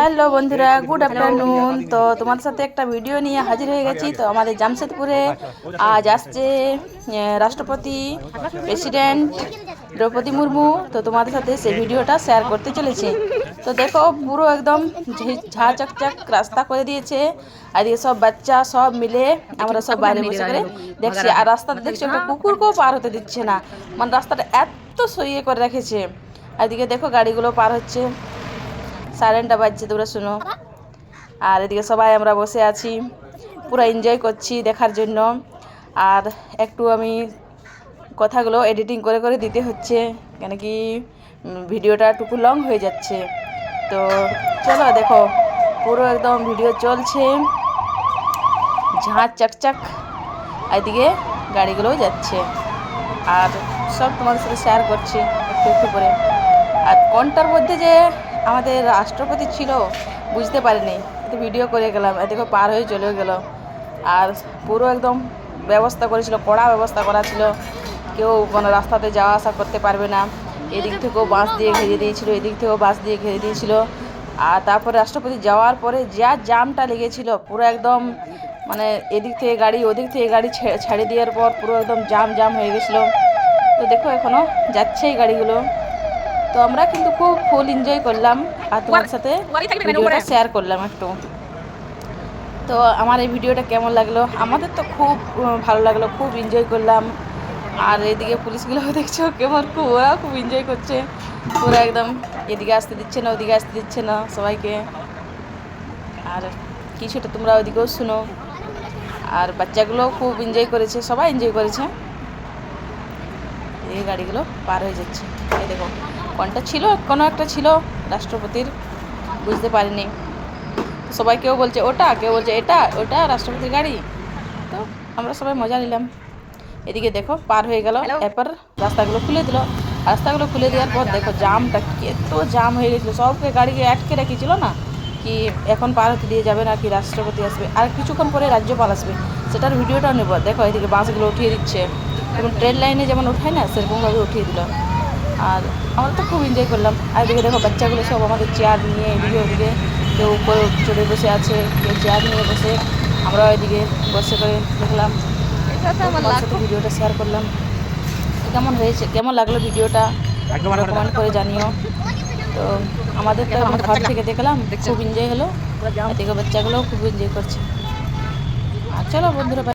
Hello বন্ধুরা, good afternoon. তো তোমাদের সাথে একটা ভিডিও নিয়ে হাজির হয়ে গেছি। তো আমাদের জামশেদপুরে আজ আসছে রাষ্ট্রপতি প্রেসিডেন্ট দ্রৌপদী মুর্মু। তো তোমাদের সাথে সেই ভিডিওটা শেয়ার করতে চলেছি। তো দেখো, পুরো একদম ঝা চকচক রাস্তা করে দিয়েছে। আর এদিকে সব বাচ্চা সব মিলে আমরা সব বাইরে বসে করে দেখছি। আর রাস্তাতে দেখছি একটা কুকুরকেও পার হতে দিচ্ছে না, মানে রাস্তাটা এত সইয়ে করে রেখেছে। আর এদিকে দেখো গাড়িগুলো পার হচ্ছে, সাইরেনটা বাজছে, তোমরা শুনো। আর এদিকে সবাই আমরা বসে আছি, পুরো এনজয় করছি দেখার জন্য। আর একটু আমি কথাগুলো এডিটিং করে করে দিতে হচ্ছে, কেন কি ভিডিওটা টুকু লং হয়ে যাচ্ছে। তো চলো দেখো, পুরো একদম ভিডিও চলছে, ঝাঁ চকচক। এদিকে গাড়িগুলোও যাচ্ছে, আর সব তোমাদের সাথে শেয়ার করছি একটু একটু করে। আর কোনটার মধ্যে যে আমাদের রাষ্ট্রপতি ছিল বুঝতে পারিনি, তো ভিডিও করে গেলাম। দেখো পার হয়ে চলেও গেল। আর পুরো একদম ব্যবস্থা করেছিল, কড়া ব্যবস্থা করা ছিল, কেউ কোনো রাস্তাতে যাওয়া আসা করতে পারবে না। এদিক থেকেও বাঁশ দিয়ে ঘিরে দিয়েছিল, এদিক থেকেও বাঁশ দিয়ে ঘিরে দিয়েছিল। আর তারপরে রাষ্ট্রপতি যাওয়ার পরে যা জামটা লেগেছিল, পুরো একদম মানে এদিক থেকে গাড়ি ওদিক থেকে গাড়ি ছেড়ে দেওয়ার পর পুরো একদম জাম হয়ে গেছিলো। তো দেখো এখনও যাচ্ছেই গাড়িগুলো। তো আমরা কিন্তু খুব ফুল এনজয় করলাম, আর তোমার সাথে ভিডিওটা শেয়ার করলাম একটু। তো আমার এই ভিডিওটা কেমন লাগলো? আমাদের তো খুব ভালো লাগলো, খুব এনজয় করলাম। আর এদিকে পুলিশগুলো দেখছো কেমন, ওরাও খুব এনজয় করছে। ওরা একদম এদিকে আসতে দিচ্ছে না, ওদিকে আসতে দিচ্ছে না সবাইকে। আর কিছুটা তোমরা ওদিকেও শুনো। আর বাচ্চাগুলোও খুব এনজয় করেছে, সবাই এনজয় করেছে। এই গাড়িগুলো পার হয়ে যাচ্ছে। এই দেখো কোনটা ছিল, কোনো একটা ছিল রাষ্ট্রপতির, বুঝতে পারিনি। সবাই কেউ বলছে ওটা, কেউ বলছে এটা, ওটা রাষ্ট্রপতির গাড়ি। তো আমরা সবাই মজা নিলাম। এদিকে দেখো পার হয়ে গেল, এরপর রাস্তাগুলো খুলে দিল। রাস্তাগুলো খুলে দেওয়ার পর দেখো জামটা এত জাম হয়ে গেছিলো, সবকে গাড়িকে আটকে রেখেছিল না, কি এখন পার হতে দিয়ে যাবে না, কি রাষ্ট্রপতি আসবে, আর কিছুক্ষণ পরে রাজ্যপাল আসবে, সেটার ভিডিওটাও নেব। দেখো এদিকে বাসগুলো উঠিয়ে দিচ্ছে, যেমন ট্রেন লাইনে যেমন উঠায় না, সেরকমভাবে উঠিয়ে দিল। আর আমরা তো খুব এনজয় করলাম। আর এদিকে দেখো বাচ্চাগুলো সব আমাদের চেয়ার নিয়ে এদিকে ওদিকে, কেউ উপরে চড়ে বসে আছে, কেউ চেয়ার নিয়ে বসে, আমরাও এদিকে বসে করে দেখলাম। ভিডিওটা শেয়ার করলাম। কেমন হয়েছে, কেমন লাগলো ভিডিওটা কমেন্ট করে জানিও। তো আমাদের তো এখন ঘর থেকে দেখলাম, খুব এনজয় হলো। এদিকে বাচ্চাগুলোও খুব এনজয় করছে। আর চলো বন্ধুরা।